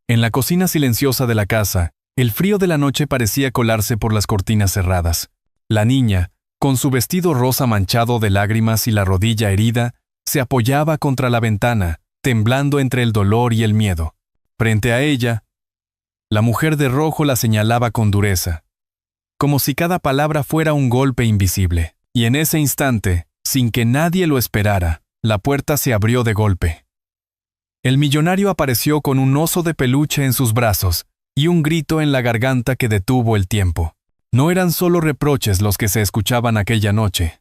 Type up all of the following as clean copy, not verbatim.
En la cocina silenciosa de la casa, el frío de la noche parecía colarse por las cortinas cerradas. La niña, con su vestido rosa manchado de lágrimas y la rodilla herida, se apoyaba contra la ventana, temblando entre el dolor y el miedo. Frente a ella, la mujer de rojo la señalaba con dureza, como si cada palabra fuera un golpe invisible. Y en ese instante, sin que nadie lo esperara, la puerta se abrió de golpe. El millonario apareció con un oso de peluche en sus brazos y un grito en la garganta que detuvo el tiempo. No eran solo reproches los que se escuchaban aquella noche.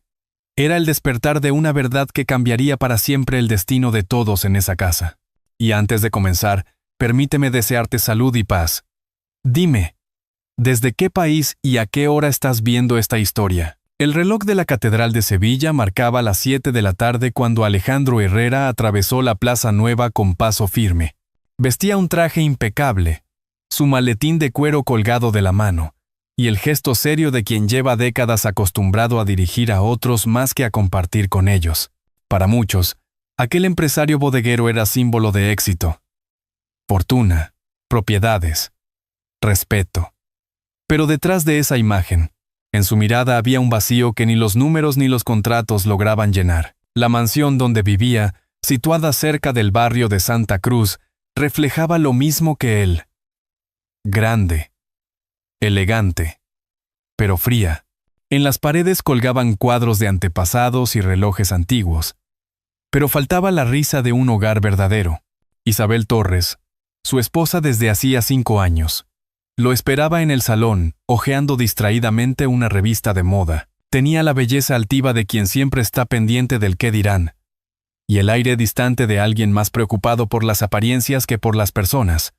Era el despertar de una verdad que cambiaría para siempre el destino de todos en esa casa. Y antes de comenzar, permíteme desearte salud y paz. Dime, ¿desde qué país y a qué hora estás viendo esta historia? El reloj de la Catedral de Sevilla marcaba las 7 de la tarde cuando Alejandro Herrera atravesó la Plaza Nueva con paso firme. Vestía un traje impecable, su maletín de cuero colgado de la mano, y el gesto serio de quien lleva décadas acostumbrado a dirigir a otros más que a compartir con ellos. Para muchos, aquel empresario bodeguero era símbolo de éxito, fortuna, propiedades, respeto. Pero detrás de esa imagen, en su mirada había un vacío que ni los números ni los contratos lograban llenar. La mansión donde vivía, situada cerca del barrio de Santa Cruz, reflejaba lo mismo que él. Grande, elegante, pero fría. En las paredes colgaban cuadros de antepasados y relojes antiguos. Pero faltaba la risa de un hogar verdadero. Isabel Torres, su esposa desde hacía 5 años, lo esperaba en el salón, hojeando distraídamente una revista de moda. Tenía la belleza altiva de quien siempre está pendiente del qué dirán, y el aire distante de alguien más preocupado por las apariencias que por las personas.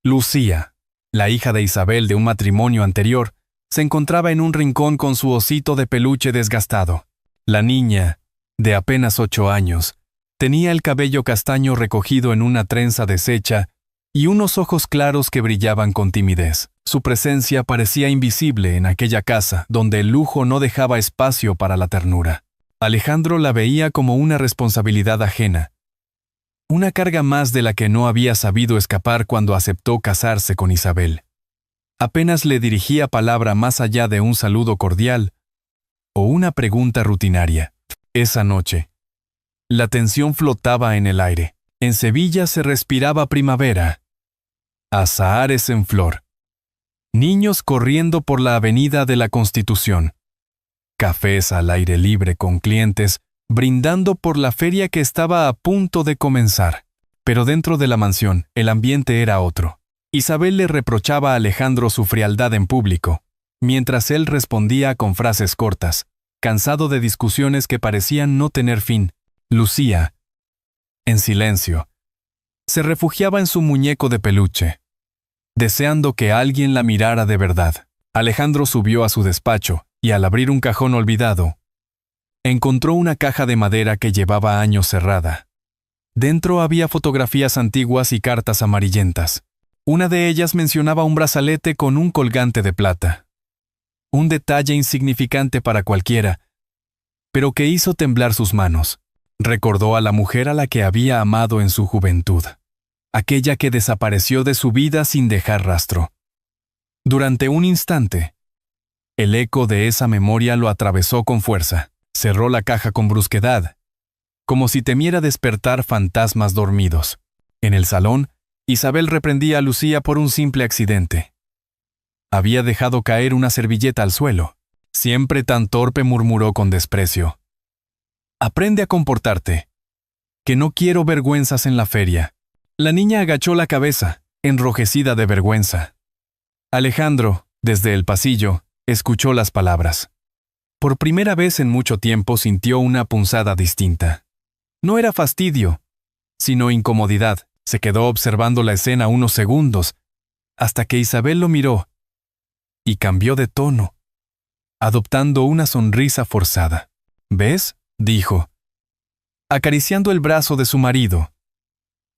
Lucía, la hija de Isabel de un matrimonio anterior, se encontraba en un rincón con su osito de peluche desgastado. La niña, de apenas 8 años, tenía el cabello castaño recogido en una trenza deshecha y unos ojos claros que brillaban con timidez. Su presencia parecía invisible en aquella casa donde el lujo no dejaba espacio para la ternura. Alejandro la veía como una responsabilidad ajena, una carga más de la que no había sabido escapar cuando aceptó casarse con Isabel. Apenas le dirigía palabra más allá de un saludo cordial o una pregunta rutinaria. Esa noche, la tensión flotaba en el aire. En Sevilla se respiraba primavera. Azahares en flor. Niños corriendo por la avenida de la Constitución. Cafés al aire libre con clientes, brindando por la feria que estaba a punto de comenzar. Pero dentro de la mansión, el ambiente era otro. Isabel le reprochaba a Alejandro su frialdad en público, mientras él respondía con frases cortas, cansado de discusiones que parecían no tener fin. Lucía, en silencio, se refugiaba en su muñeco de peluche, deseando que alguien la mirara de verdad. Alejandro subió a su despacho y al abrir un cajón olvidado, encontró una caja de madera que llevaba años cerrada. Dentro había fotografías antiguas y cartas amarillentas. Una de ellas mencionaba un brazalete con un colgante de plata. Un detalle insignificante para cualquiera, pero que hizo temblar sus manos. Recordó a la mujer a la que había amado en su juventud, aquella que desapareció de su vida sin dejar rastro. Durante un instante, el eco de esa memoria lo atravesó con fuerza. Cerró la caja con brusquedad, como si temiera despertar fantasmas dormidos. En el salón, Isabel reprendía a Lucía por un simple accidente. Había dejado caer una servilleta al suelo. Siempre tan torpe, murmuró con desprecio. Aprende a comportarte, que no quiero vergüenzas en la feria. La niña agachó la cabeza, enrojecida de vergüenza. Alejandro, desde el pasillo, escuchó las palabras. Por primera vez en mucho tiempo sintió una punzada distinta. No era fastidio, sino incomodidad. Se quedó observando la escena unos segundos, hasta que Isabel lo miró, y cambió de tono, adoptando una sonrisa forzada. ¿Ves?, dijo, acariciando el brazo de su marido.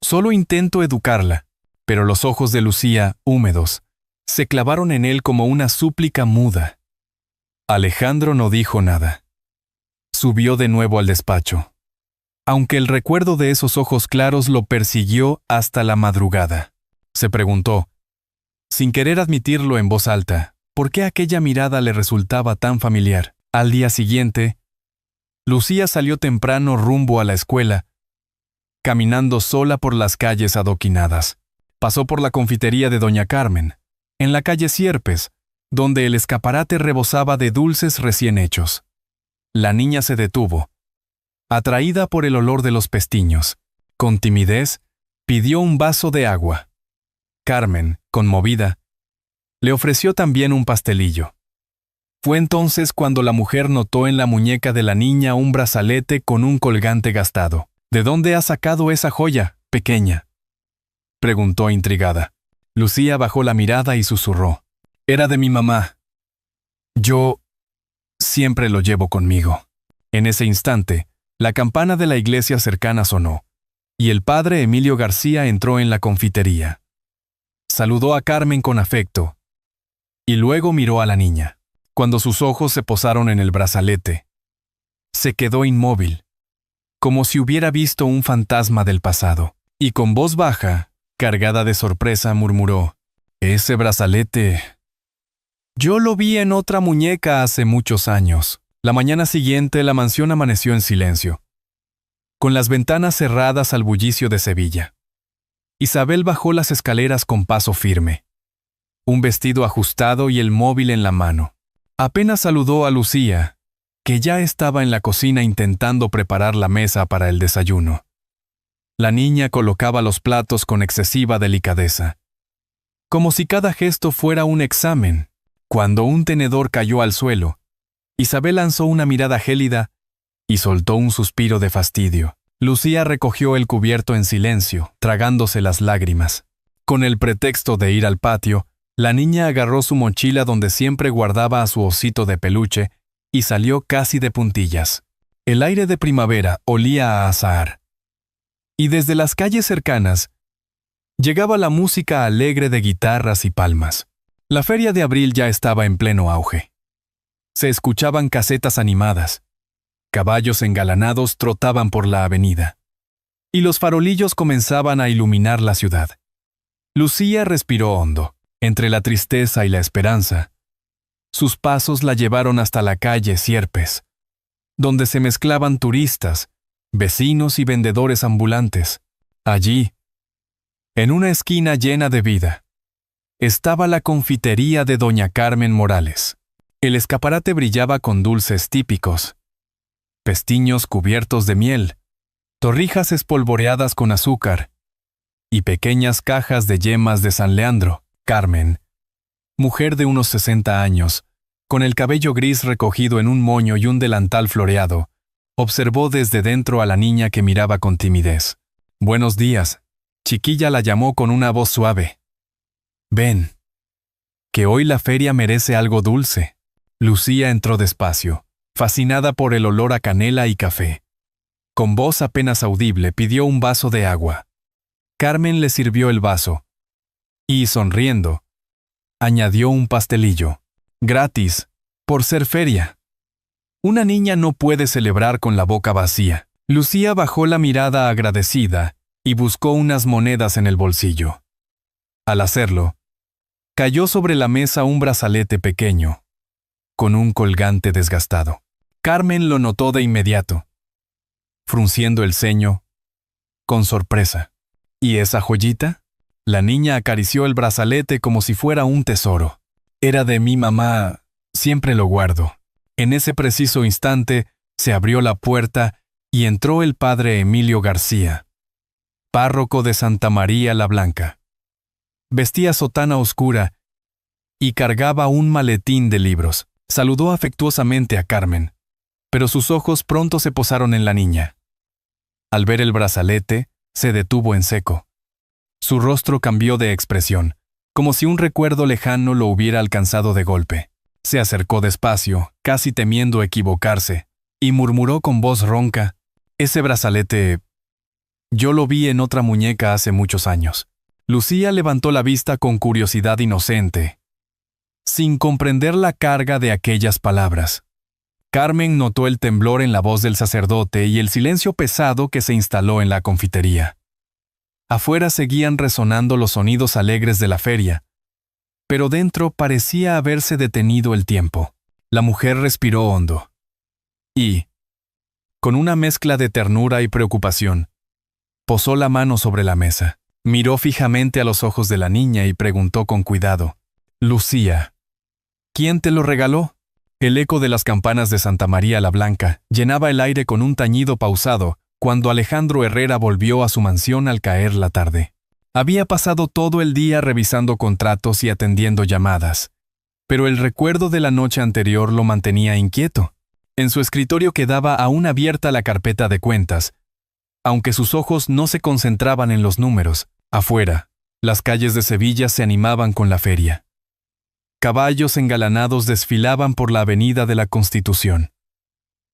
Solo intento educarla, pero los ojos de Lucía, húmedos, se clavaron en él como una súplica muda. Alejandro no dijo nada. Subió de nuevo al despacho, aunque el recuerdo de esos ojos claros lo persiguió hasta la madrugada. Se preguntó, sin querer admitirlo en voz alta, por qué aquella mirada le resultaba tan familiar. Al día siguiente, Lucía salió temprano rumbo a la escuela, caminando sola por las calles adoquinadas. Pasó por la confitería de doña Carmen, en la calle Sierpes, donde el escaparate rebosaba de dulces recién hechos. La niña se detuvo, atraída por el olor de los pestiños. Con timidez, pidió un vaso de agua. Carmen, conmovida, le ofreció también un pastelillo. Fue entonces cuando la mujer notó en la muñeca de la niña un brazalete con un colgante gastado. «¿De dónde has sacado esa joya, pequeña?», preguntó intrigada. Lucía bajó la mirada y susurró. «Era de mi mamá. Yo siempre lo llevo conmigo». En ese instante, la campana de la iglesia cercana sonó, y el padre Emilio García entró en la confitería. Saludó a Carmen con afecto, y luego miró a la niña. Cuando sus ojos se posaron en el brazalete, se quedó inmóvil, como si hubiera visto un fantasma del pasado, y con voz baja, cargada de sorpresa, murmuró: «Ese brazalete... yo lo vi en otra muñeca hace muchos años». La mañana siguiente la mansión amaneció en silencio, con las ventanas cerradas al bullicio de Sevilla. Isabel bajó las escaleras con paso firme, un vestido ajustado y el móvil en la mano. Apenas saludó a Lucía, que ya estaba en la cocina intentando preparar la mesa para el desayuno. La niña colocaba los platos con excesiva delicadeza, como si cada gesto fuera un examen. Cuando un tenedor cayó al suelo, Isabel lanzó una mirada gélida y soltó un suspiro de fastidio. Lucía recogió el cubierto en silencio, tragándose las lágrimas. Con el pretexto de ir al patio, la niña agarró su mochila donde siempre guardaba a su osito de peluche y salió casi de puntillas. El aire de primavera olía a azahar, y desde las calles cercanas llegaba la música alegre de guitarras y palmas. La feria de abril ya estaba en pleno auge. Se escuchaban casetas animadas, caballos engalanados trotaban por la avenida, y los farolillos comenzaban a iluminar la ciudad. Lucía respiró hondo. Entre la tristeza y la esperanza, sus pasos la llevaron hasta la calle Sierpes, donde se mezclaban turistas, vecinos y vendedores ambulantes. Allí, en una esquina llena de vida, estaba la confitería de doña Carmen Morales. El escaparate brillaba con dulces típicos, pestiños cubiertos de miel, torrijas espolvoreadas con azúcar y pequeñas cajas de yemas de San Leandro. Carmen, mujer de unos 60 años, con el cabello gris recogido en un moño y un delantal floreado, observó desde dentro a la niña que miraba con timidez. «Buenos días», Chiquilla la llamó con una voz suave. «Ven, que hoy la feria merece algo dulce». Lucía entró despacio, fascinada por el olor a canela y café. Con voz apenas audible pidió un vaso de agua. Carmen le sirvió el vaso, y, sonriendo, añadió un pastelillo. «Gratis, por ser feria». Una niña no puede celebrar con la boca vacía. Lucía bajó la mirada agradecida y buscó unas monedas en el bolsillo. Al hacerlo, cayó sobre la mesa un brazalete pequeño, con un colgante desgastado. Carmen lo notó de inmediato, frunciendo el ceño, con sorpresa. «¿Y esa joyita?». La niña acarició el brazalete como si fuera un tesoro. «Era de mi mamá, siempre lo guardo». En ese preciso instante se abrió la puerta y entró el padre Emilio García, párroco de Santa María la Blanca. Vestía sotana oscura y cargaba un maletín de libros. Saludó afectuosamente a Carmen, pero sus ojos pronto se posaron en la niña. Al ver el brazalete, se detuvo en seco. Su rostro cambió de expresión, como si un recuerdo lejano lo hubiera alcanzado de golpe. Se acercó despacio, casi temiendo equivocarse, y murmuró con voz ronca: «Ese brazalete... yo lo vi en otra muñeca hace muchos años». Lucía levantó la vista con curiosidad inocente, sin comprender la carga de aquellas palabras. Carmen notó el temblor en la voz del sacerdote y el silencio pesado que se instaló en la confitería. Afuera seguían resonando los sonidos alegres de la feria, pero dentro parecía haberse detenido el tiempo. La mujer respiró hondo y, con una mezcla de ternura y preocupación, posó la mano sobre la mesa. Miró fijamente a los ojos de la niña y preguntó con cuidado: «Lucía, ¿quién te lo regaló?». El eco de las campanas de Santa María la Blanca llenaba el aire con un tañido pausado cuando Alejandro Herrera volvió a su mansión al caer la tarde. Había pasado todo el día revisando contratos y atendiendo llamadas, pero el recuerdo de la noche anterior lo mantenía inquieto. En su escritorio quedaba aún abierta la carpeta de cuentas, aunque sus ojos no se concentraban en los números. Afuera, las calles de Sevilla se animaban con la feria. Caballos engalanados desfilaban por la avenida de la Constitución.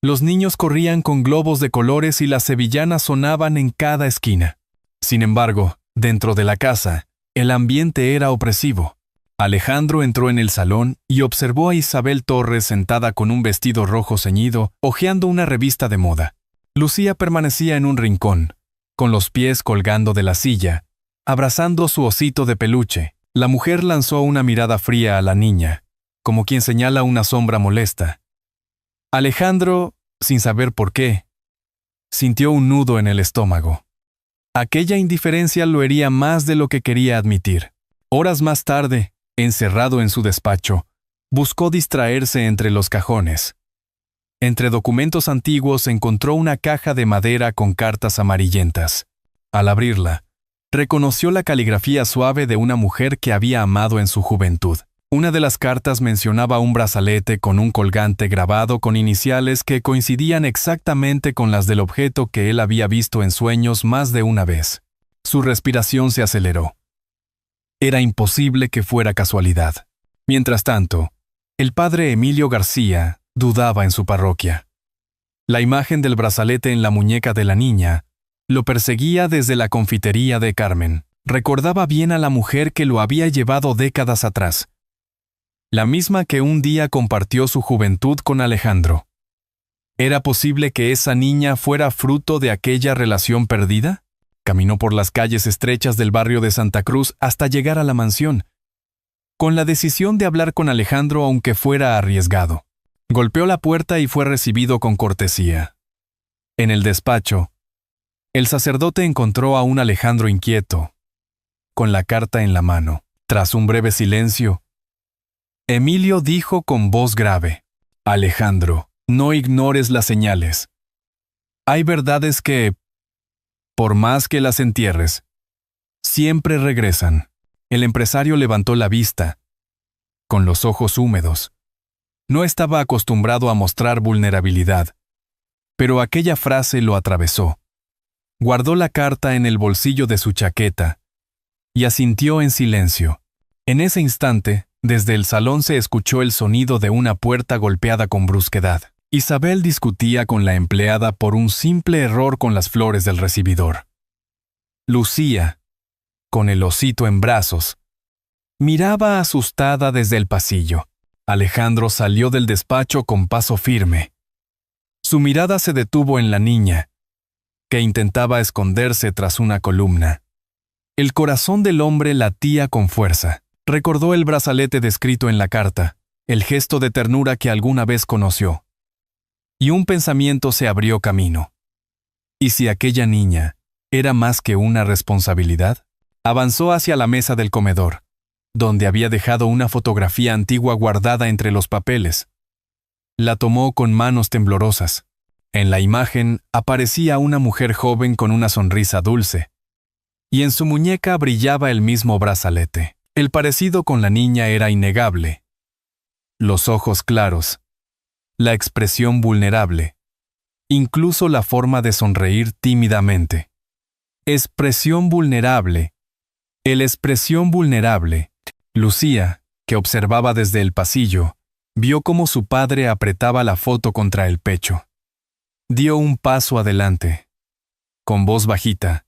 Los niños corrían con globos de colores y las sevillanas sonaban en cada esquina. Sin embargo, dentro de la casa, el ambiente era opresivo. Alejandro entró en el salón y observó a Isabel Torres sentada con un vestido rojo ceñido, hojeando una revista de moda. Lucía permanecía en un rincón, con los pies colgando de la silla, abrazando su osito de peluche. La mujer lanzó una mirada fría a la niña, como quien señala una sombra molesta. Alejandro, sin saber por qué, sintió un nudo en el estómago. Aquella indiferencia lo hería más de lo que quería admitir. Horas más tarde, encerrado en su despacho, buscó distraerse entre los cajones. Entre documentos antiguos encontró una caja de madera con cartas amarillentas. Al abrirla, reconoció la caligrafía suave de una mujer que había amado en su juventud. Una de las cartas mencionaba un brazalete con un colgante grabado con iniciales que coincidían exactamente con las del objeto que él había visto en sueños más de una vez. Su respiración se aceleró. Era imposible que fuera casualidad. Mientras tanto, el padre Emilio García dudaba en su parroquia. La imagen del brazalete en la muñeca de la niña lo perseguía desde la confitería de Carmen. Recordaba bien a la mujer que lo había llevado décadas atrás, la misma que un día compartió su juventud con Alejandro. ¿Era posible que esa niña fuera fruto de aquella relación perdida? Caminó por las calles estrechas del barrio de Santa Cruz hasta llegar a la mansión, con la decisión de hablar con Alejandro aunque fuera arriesgado. Golpeó la puerta y fue recibido con cortesía. En el despacho, el sacerdote encontró a un Alejandro inquieto, con la carta en la mano. Tras un breve silencio, Emilio dijo con voz grave: «Alejandro, no ignores las señales. Hay verdades que, por más que las entierres, siempre regresan». El empresario levantó la vista, con los ojos húmedos. No estaba acostumbrado a mostrar vulnerabilidad, pero aquella frase lo atravesó. Guardó la carta en el bolsillo de su chaqueta y asintió en silencio. En ese instante, desde el salón se escuchó el sonido de una puerta golpeada con brusquedad. Isabel discutía con la empleada por un simple error con las flores del recibidor. Lucía, con el osito en brazos, miraba asustada desde el pasillo. Alejandro salió del despacho con paso firme. Su mirada se detuvo en la niña, que intentaba esconderse tras una columna. El corazón del hombre latía con fuerza. Recordó el brazalete descrito en la carta, el gesto de ternura que alguna vez conoció. Y un pensamiento se abrió camino. ¿Y si aquella niña era más que una responsabilidad? Avanzó hacia la mesa del comedor, donde había dejado una fotografía antigua guardada entre los papeles. La tomó con manos temblorosas. En la imagen aparecía una mujer joven con una sonrisa dulce, y en su muñeca brillaba el mismo brazalete. El parecido con la niña era innegable. Los ojos claros, la expresión vulnerable, incluso la forma de sonreír tímidamente. Expresión vulnerable. El expresión vulnerable. Lucía, que observaba desde el pasillo, vio cómo su padre apretaba la foto contra el pecho. Dio un paso adelante, con voz bajita,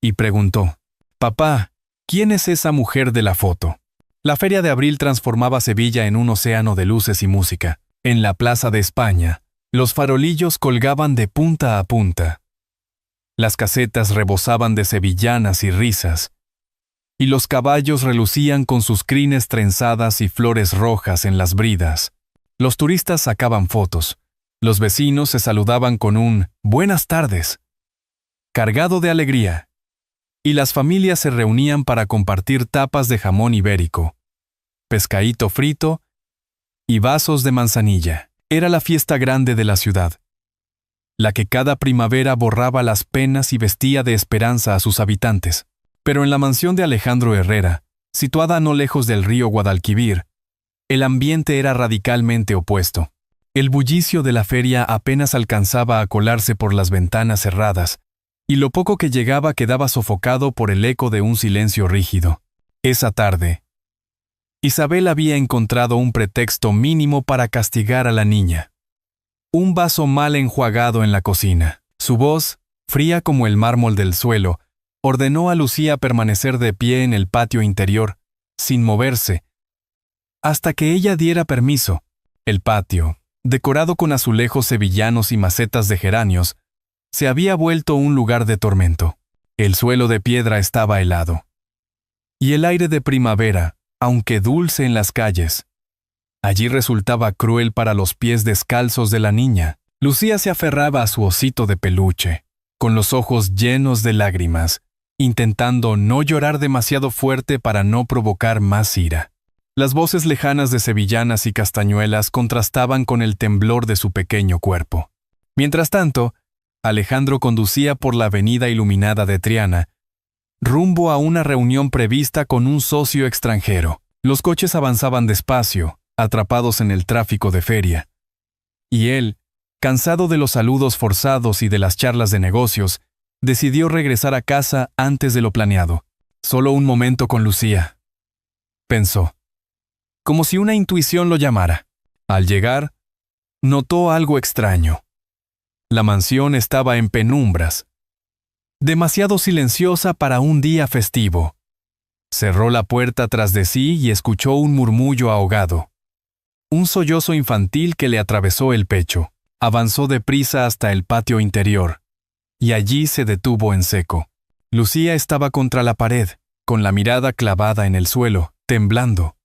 y preguntó: «Papá, ¿quién es esa mujer de la foto?». La Feria de Abril transformaba Sevilla en un océano de luces y música. En la Plaza de España, los farolillos colgaban de punta a punta. Las casetas rebosaban de sevillanas y risas, y los caballos relucían con sus crines trenzadas y flores rojas en las bridas. Los turistas sacaban fotos. Los vecinos se saludaban con un «buenas tardes», cargado de alegría, y las familias se reunían para compartir tapas de jamón ibérico, pescadito frito y vasos de manzanilla. Era la fiesta grande de la ciudad, la que cada primavera borraba las penas y vestía de esperanza a sus habitantes. Pero en la mansión de Alejandro Herrera, situada no lejos del río Guadalquivir, el ambiente era radicalmente opuesto. El bullicio de la feria apenas alcanzaba a colarse por las ventanas cerradas, y lo poco que llegaba quedaba sofocado por el eco de un silencio rígido. Esa tarde, Isabel había encontrado un pretexto mínimo para castigar a la niña. Un vaso mal enjuagado en la cocina. Su voz, fría como el mármol del suelo, ordenó a Lucía permanecer de pie en el patio interior, sin moverse, hasta que ella diera permiso. El patio, decorado con azulejos sevillanos y macetas de geranios, se había vuelto un lugar de tormento. El suelo de piedra estaba helado. Y el aire de primavera, aunque dulce en las calles, allí resultaba cruel para los pies descalzos de la niña. Lucía se aferraba a su osito de peluche, con los ojos llenos de lágrimas, intentando no llorar demasiado fuerte para no provocar más ira. Las voces lejanas de sevillanas y castañuelas contrastaban con el temblor de su pequeño cuerpo. Mientras tanto, Alejandro conducía por la avenida iluminada de Triana, rumbo a una reunión prevista con un socio extranjero. Los coches avanzaban despacio, atrapados en el tráfico de feria. Y él, cansado de los saludos forzados y de las charlas de negocios, decidió regresar a casa antes de lo planeado. Solo un momento con Lucía, pensó, como si una intuición lo llamara. Al llegar, notó algo extraño. La mansión estaba en penumbras, demasiado silenciosa para un día festivo. Cerró la puerta tras de sí y escuchó un murmullo ahogado. Un sollozo infantil que le atravesó el pecho. Avanzó deprisa hasta el patio interior, y allí se detuvo en seco. Lucía estaba contra la pared, con la mirada clavada en el suelo, temblando.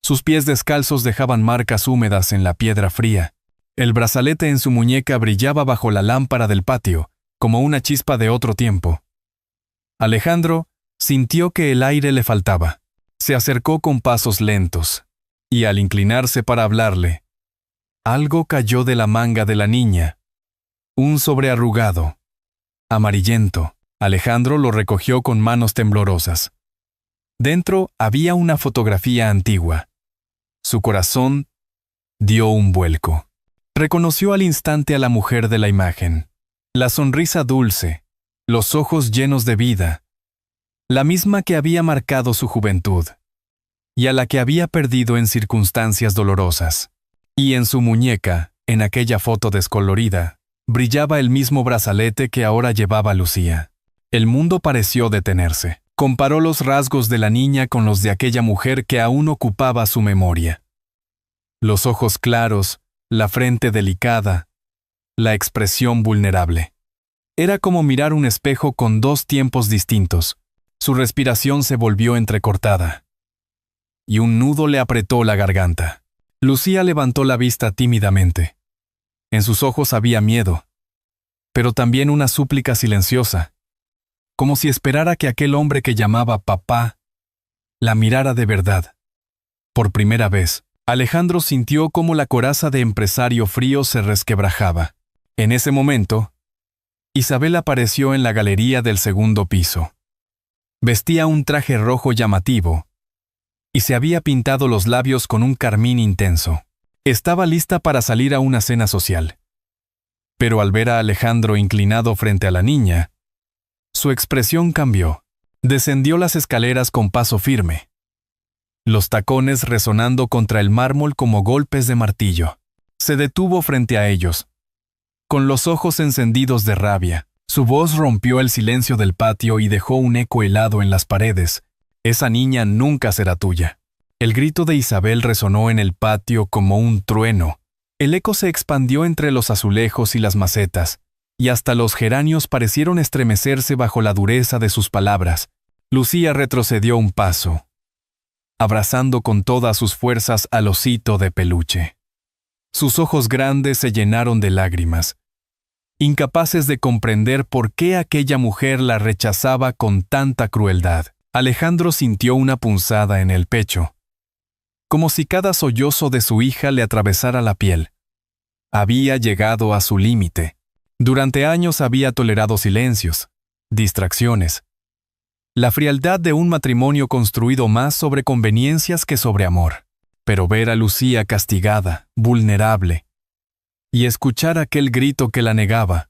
Sus pies descalzos dejaban marcas húmedas en la piedra fría. El brazalete en su muñeca brillaba bajo la lámpara del patio, como una chispa de otro tiempo. Alejandro sintió que el aire le faltaba. Se acercó con pasos lentos, y al inclinarse para hablarle, algo cayó de la manga de la niña. Un sobre arrugado, amarillento. Alejandro lo recogió con manos temblorosas. Dentro había una fotografía antigua. Su corazón dio un vuelco. Reconoció al instante a la mujer de la imagen. La sonrisa dulce, los ojos llenos de vida, la misma que había marcado su juventud, y a la que había perdido en circunstancias dolorosas. Y en su muñeca, en aquella foto descolorida, brillaba el mismo brazalete que ahora llevaba Lucía. El mundo pareció detenerse. Comparó los rasgos de la niña con los de aquella mujer que aún ocupaba su memoria. Los ojos claros, la frente delicada, la expresión vulnerable. Era como mirar un espejo con dos tiempos distintos. Su respiración se volvió entrecortada, y un nudo le apretó la garganta. Lucía levantó la vista tímidamente. En sus ojos había miedo, pero también una súplica silenciosa, como si esperara que aquel hombre que llamaba papá la mirara de verdad. Por primera vez, Alejandro sintió cómo la coraza de empresario frío se resquebrajaba. En ese momento, Isabel apareció en la galería del segundo piso. Vestía un traje rojo llamativo, y se había pintado los labios con un carmín intenso. Estaba lista para salir a una cena social. Pero al ver a Alejandro inclinado frente a la niña, su expresión cambió. Descendió las escaleras con paso firme, los tacones resonando contra el mármol como golpes de martillo. Se detuvo frente a ellos, con los ojos encendidos de rabia. Su voz rompió el silencio del patio y dejó un eco helado en las paredes. Esa niña nunca será tuya. El grito de Isabel resonó en el patio como un trueno. El eco se expandió entre los azulejos y las macetas, y hasta los geranios parecieron estremecerse bajo la dureza de sus palabras. Lucía retrocedió un paso, abrazando con todas sus fuerzas al osito de peluche. Sus ojos grandes se llenaron de lágrimas, incapaces de comprender por qué aquella mujer la rechazaba con tanta crueldad. Alejandro sintió una punzada en el pecho, como si cada sollozo de su hija le atravesara la piel. Había llegado a su límite. Durante años había tolerado silencios, distracciones, la frialdad de un matrimonio construido más sobre conveniencias que sobre amor. Pero ver a Lucía castigada, vulnerable, y escuchar aquel grito que la negaba,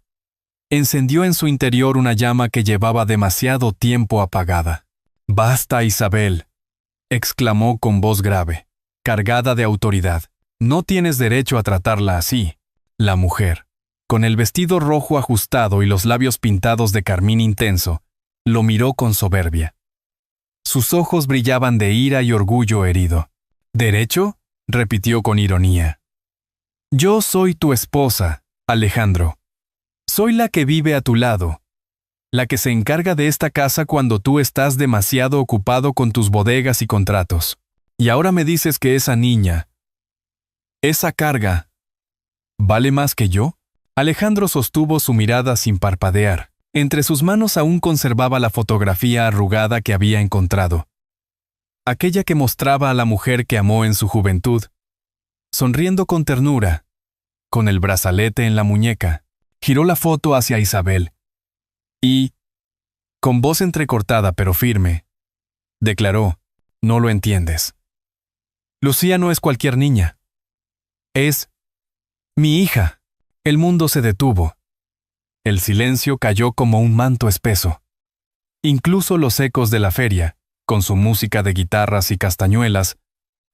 encendió en su interior una llama que llevaba demasiado tiempo apagada. «Basta, Isabel», exclamó con voz grave, cargada de autoridad. «No tienes derecho a tratarla así». La mujer, con el vestido rojo ajustado y los labios pintados de carmín intenso, lo miró con soberbia. Sus ojos brillaban de ira y orgullo herido. «¿Derecho?», repitió con ironía. «Yo soy tu esposa, Alejandro. Soy la que vive a tu lado, la que se encarga de esta casa cuando tú estás demasiado ocupado con tus bodegas y contratos. Y ahora me dices que esa niña, esa carga, ¿vale más que yo?». Alejandro sostuvo su mirada sin parpadear. Entre sus manos aún conservaba la fotografía arrugada que había encontrado. Aquella que mostraba a la mujer que amó en su juventud, sonriendo con ternura, con el brazalete en la muñeca. Giró la foto hacia Isabel y, con voz entrecortada pero firme, declaró: «No lo entiendes. Lucía no es cualquier niña. Es mi hija». El mundo se detuvo. El silencio cayó como un manto espeso. Incluso los ecos de la feria, con su música de guitarras y castañuelas,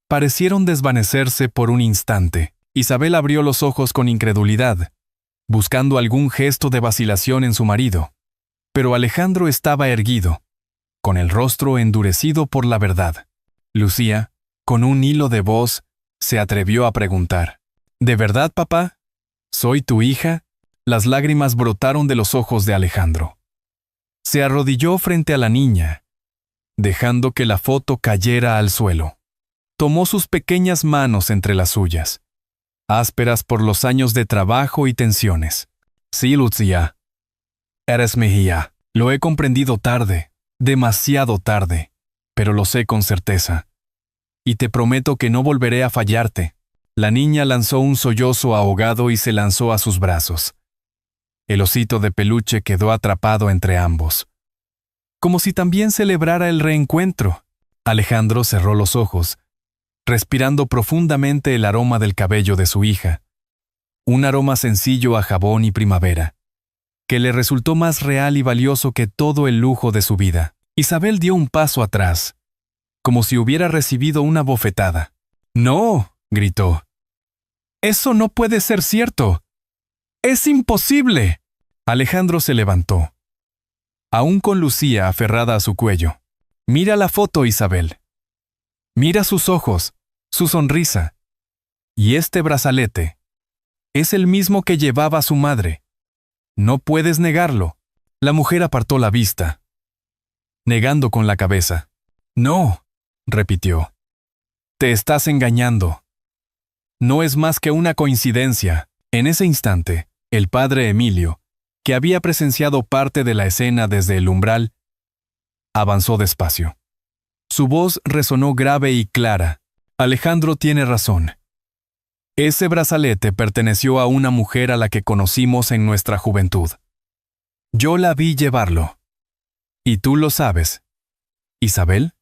parecieron desvanecerse por un instante. Isabel abrió los ojos con incredulidad, buscando algún gesto de vacilación en su marido. Pero Alejandro estaba erguido, con el rostro endurecido por la verdad. Lucía, con un hilo de voz, se atrevió a preguntar: «¿De verdad, papá? ¿Soy tu hija?». Las lágrimas brotaron de los ojos de Alejandro. Se arrodilló frente a la niña, dejando que la foto cayera al suelo. Tomó sus pequeñas manos entre las suyas, ásperas por los años de trabajo y tensiones. «Sí, Lucía, eres mi hija. Lo he comprendido tarde, demasiado tarde, pero lo sé con certeza. Y te prometo que no volveré a fallarte». La niña lanzó un sollozo ahogado y se lanzó a sus brazos. El osito de peluche quedó atrapado entre ambos, como si también celebrara el reencuentro. Alejandro cerró los ojos, respirando profundamente el aroma del cabello de su hija, un aroma sencillo a jabón y primavera, que le resultó más real y valioso que todo el lujo de su vida. Isabel dio un paso atrás, como si hubiera recibido una bofetada. «¡No!», gritó. «Eso no puede ser cierto. ¡Es imposible!». Alejandro se levantó, aún con Lucía aferrada a su cuello. «Mira la foto, Isabel. Mira sus ojos, su sonrisa. Y este brazalete. Es el mismo que llevaba su madre. No puedes negarlo». La mujer apartó la vista, negando con la cabeza. «No», repitió. «Te estás engañando. No es más que una coincidencia». En ese instante, el padre Emilio, que había presenciado parte de la escena desde el umbral, avanzó despacio. Su voz resonó grave y clara. «Alejandro tiene razón. Ese brazalete perteneció a una mujer a la que conocimos en nuestra juventud. Yo la vi llevarlo. Y tú lo sabes. ¿Isabel?».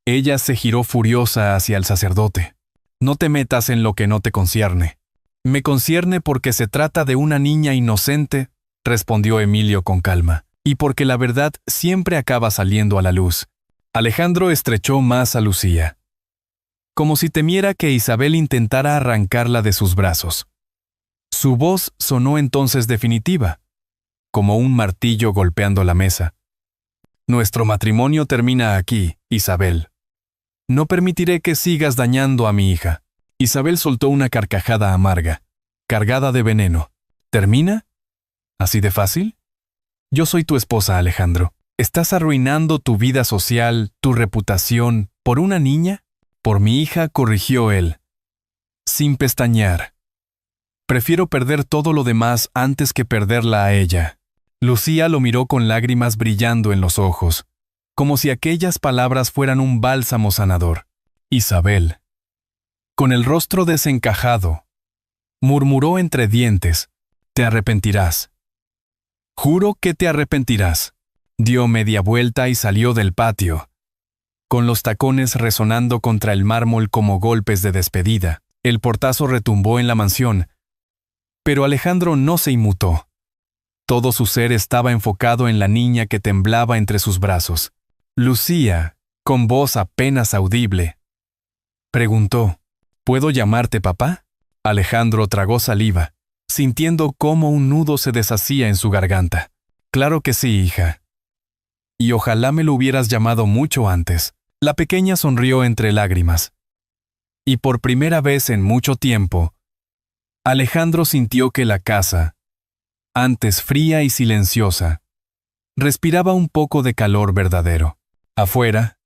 Ella se giró furiosa hacia el sacerdote. «No te metas en lo que no te concierne». «Me concierne porque se trata de una niña inocente», respondió Emilio con calma, «y porque la verdad siempre acaba saliendo a la luz». Alejandro estrechó más a Lucía, como si temiera que Isabel intentara arrancarla de sus brazos. Su voz sonó entonces definitiva, como un martillo golpeando la mesa. «Nuestro matrimonio termina aquí, Isabel. No permitiré que sigas dañando a mi hija». Isabel soltó una carcajada amarga, cargada de veneno. «¿Termina? ¿Así de fácil? Yo soy tu esposa, Alejandro. ¿Estás arruinando tu vida social, tu reputación, por una niña? Por mi hija, corrigió él, sin pestañear. Prefiero perder todo lo demás antes que perderla a ella. Lucía lo miró con lágrimas brillando en los ojos, como si aquellas palabras fueran un bálsamo sanador. Isabel, con el rostro desencajado, murmuró entre dientes, «Te arrepentirás. Juro que te arrepentirás». Dio media vuelta y salió del patio, con los tacones resonando contra el mármol como golpes de despedida. El portazo retumbó en la mansión, pero Alejandro no se inmutó. Todo su ser estaba enfocado en la niña que temblaba entre sus brazos. Lucía, con voz apenas audible, preguntó, «¿Puedo llamarte papá?» Alejandro tragó saliva, sintiendo cómo un nudo se deshacía en su garganta. «Claro que sí, hija. Y ojalá me lo hubieras llamado mucho antes». La pequeña sonrió entre lágrimas. Y por primera vez en mucho tiempo, Alejandro sintió que la casa, antes fría y silenciosa, respiraba un poco de calor verdadero. Afuera,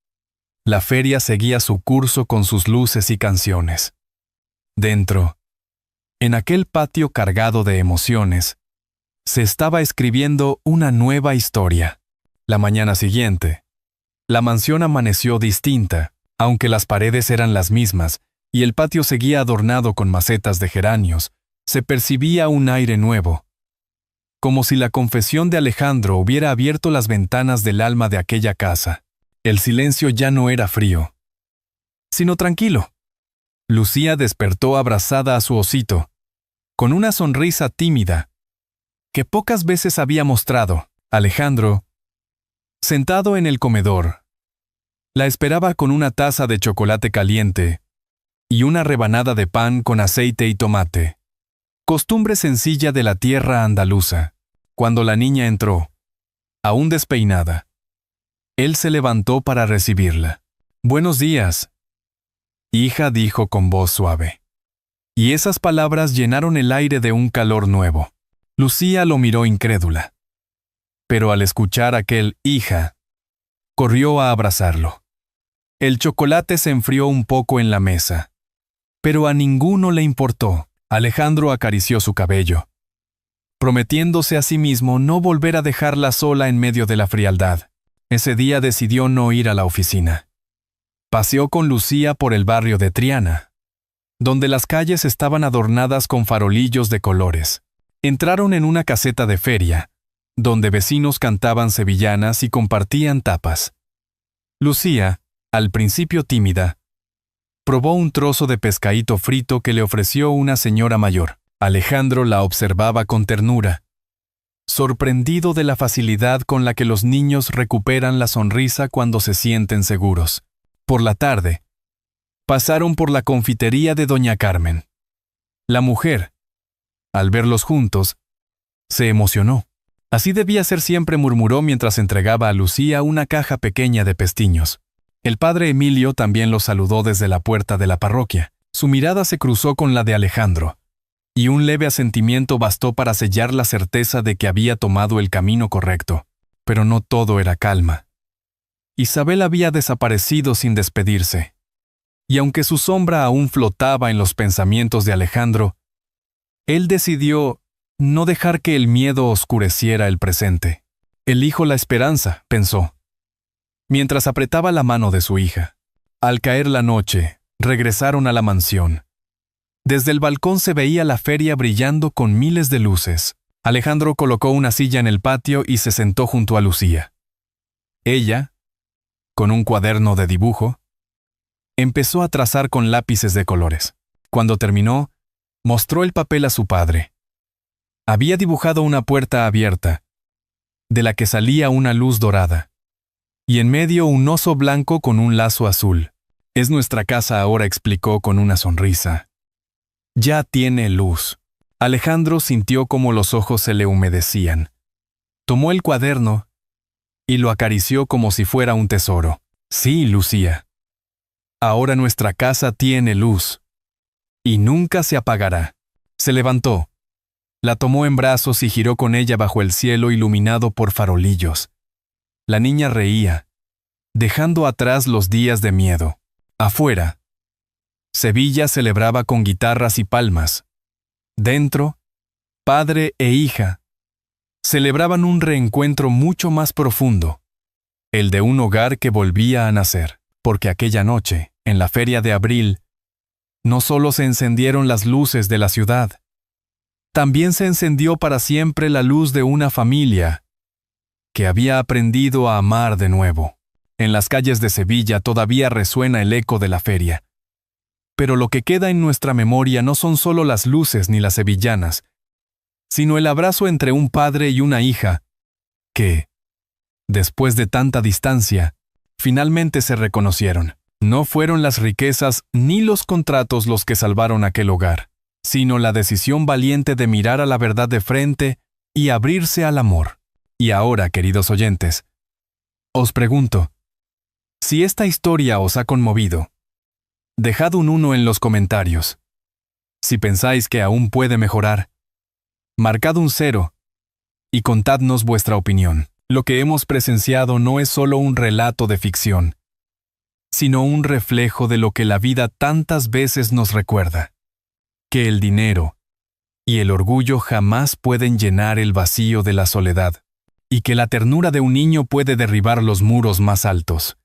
la feria seguía su curso con sus luces y canciones. Dentro, en aquel patio cargado de emociones, se estaba escribiendo una nueva historia. La mañana siguiente, la mansión amaneció distinta, aunque las paredes eran las mismas y el patio seguía adornado con macetas de geranios. Se percibía un aire nuevo, como si la confesión de Alejandro hubiera abierto las ventanas del alma de aquella casa. El silencio ya no era frío, sino tranquilo. Lucía despertó abrazada a su osito, con una sonrisa tímida, que pocas veces había mostrado. Alejandro, sentado en el comedor, la esperaba con una taza de chocolate caliente y una rebanada de pan con aceite y tomate. Costumbre sencilla de la tierra andaluza. Cuando la niña entró, aún despeinada, él se levantó para recibirla. «Buenos días», hija, dijo con voz suave. Y esas palabras llenaron el aire de un calor nuevo. Lucía lo miró incrédula. Pero al escuchar aquel «hija», corrió a abrazarlo. El chocolate se enfrió un poco en la mesa, pero a ninguno le importó. Alejandro acarició su cabello, prometiéndose a sí mismo no volver a dejarla sola en medio de la frialdad. Ese día decidió no ir a la oficina. Paseó con Lucía por el barrio de Triana, donde las calles estaban adornadas con farolillos de colores. Entraron en una caseta de feria, donde vecinos cantaban sevillanas y compartían tapas. Lucía, al principio tímida, probó un trozo de pescadito frito que le ofreció una señora mayor. Alejandro la observaba con ternura, sorprendido de la facilidad con la que los niños recuperan la sonrisa cuando se sienten seguros. Por la tarde, pasaron por la confitería de doña Carmen. La mujer, al verlos juntos, se emocionó. Así debía ser siempre, murmuró mientras entregaba a Lucía una caja pequeña de pestiños. El padre Emilio también los saludó desde la puerta de la parroquia. Su mirada se cruzó con la de Alejandro, y un leve asentimiento bastó para sellar la certeza de que había tomado el camino correcto. Pero no todo era calma. Isabel había desaparecido sin despedirse, y aunque su sombra aún flotaba en los pensamientos de Alejandro, él decidió no dejar que el miedo oscureciera el presente. «Elijo la esperanza», pensó, mientras apretaba la mano de su hija. Al caer la noche, regresaron a la mansión. Desde el balcón se veía la feria brillando con miles de luces. Alejandro colocó una silla en el patio y se sentó junto a Lucía. Ella, con un cuaderno de dibujo, empezó a trazar con lápices de colores. Cuando terminó, mostró el papel a su padre. Había dibujado una puerta abierta, de la que salía una luz dorada, y en medio un oso blanco con un lazo azul. «Es nuestra casa ahora», explicó con una sonrisa. «Ya tiene luz». Alejandro sintió cómo los ojos se le humedecían. Tomó el cuaderno y lo acarició como si fuera un tesoro. «Sí, Lucía. Ahora nuestra casa tiene luz, y nunca se apagará». Se levantó. La tomó en brazos y giró con ella bajo el cielo iluminado por farolillos. La niña reía, dejando atrás los días de miedo. Afuera, Sevilla celebraba con guitarras y palmas. Dentro, padre e hija celebraban un reencuentro mucho más profundo, el de un hogar que volvía a nacer, porque aquella noche, en la feria de abril, no solo se encendieron las luces de la ciudad, también se encendió para siempre la luz de una familia que había aprendido a amar de nuevo. En las calles de Sevilla todavía resuena el eco de la feria. Pero lo que queda en nuestra memoria no son solo las luces ni las sevillanas, sino el abrazo entre un padre y una hija, que, después de tanta distancia, finalmente se reconocieron. No fueron las riquezas ni los contratos los que salvaron aquel hogar, sino la decisión valiente de mirar a la verdad de frente y abrirse al amor. Y ahora, queridos oyentes, os pregunto, si esta historia os ha conmovido, dejad un 1 en los comentarios. Si pensáis que aún puede mejorar, marcad un 0 y contadnos vuestra opinión. Lo que hemos presenciado no es solo un relato de ficción, sino un reflejo de lo que la vida tantas veces nos recuerda, que el dinero y el orgullo jamás pueden llenar el vacío de la soledad, y que la ternura de un niño puede derribar los muros más altos.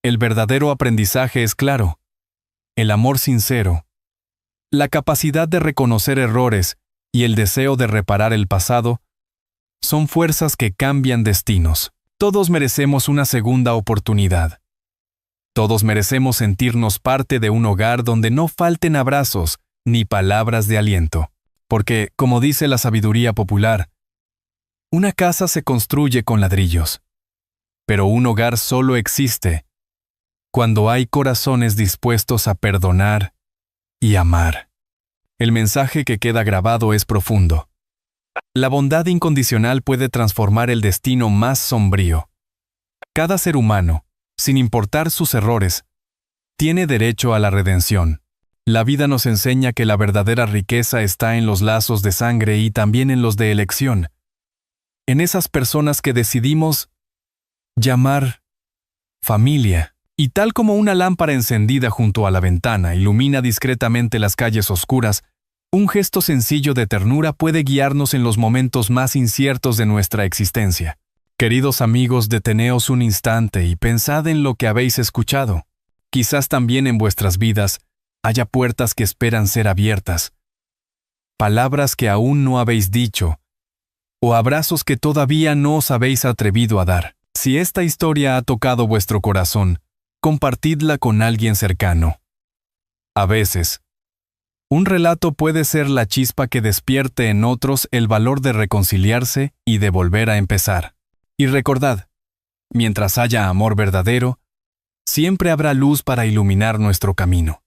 El verdadero aprendizaje es claro: el amor sincero, la capacidad de reconocer errores y el deseo de reparar el pasado son fuerzas que cambian destinos. Todos merecemos una segunda oportunidad. Todos merecemos sentirnos parte de un hogar donde no falten abrazos ni palabras de aliento. Porque, como dice la sabiduría popular, una casa se construye con ladrillos, pero un hogar solo existe cuando hay corazones dispuestos a perdonar y amar. El mensaje que queda grabado es profundo. La bondad incondicional puede transformar el destino más sombrío. Cada ser humano, sin importar sus errores, tiene derecho a la redención. La vida nos enseña que la verdadera riqueza está en los lazos de sangre y también en los de elección, en esas personas que decidimos llamar familia. Y tal como una lámpara encendida junto a la ventana ilumina discretamente las calles oscuras, un gesto sencillo de ternura puede guiarnos en los momentos más inciertos de nuestra existencia. Queridos amigos, deteneos un instante y pensad en lo que habéis escuchado. Quizás también en vuestras vidas haya puertas que esperan ser abiertas, palabras que aún no habéis dicho, o abrazos que todavía no os habéis atrevido a dar. Si esta historia ha tocado vuestro corazón, compartidla con alguien cercano. A veces, un relato puede ser la chispa que despierte en otros el valor de reconciliarse y de volver a empezar. Y recordad, mientras haya amor verdadero, siempre habrá luz para iluminar nuestro camino.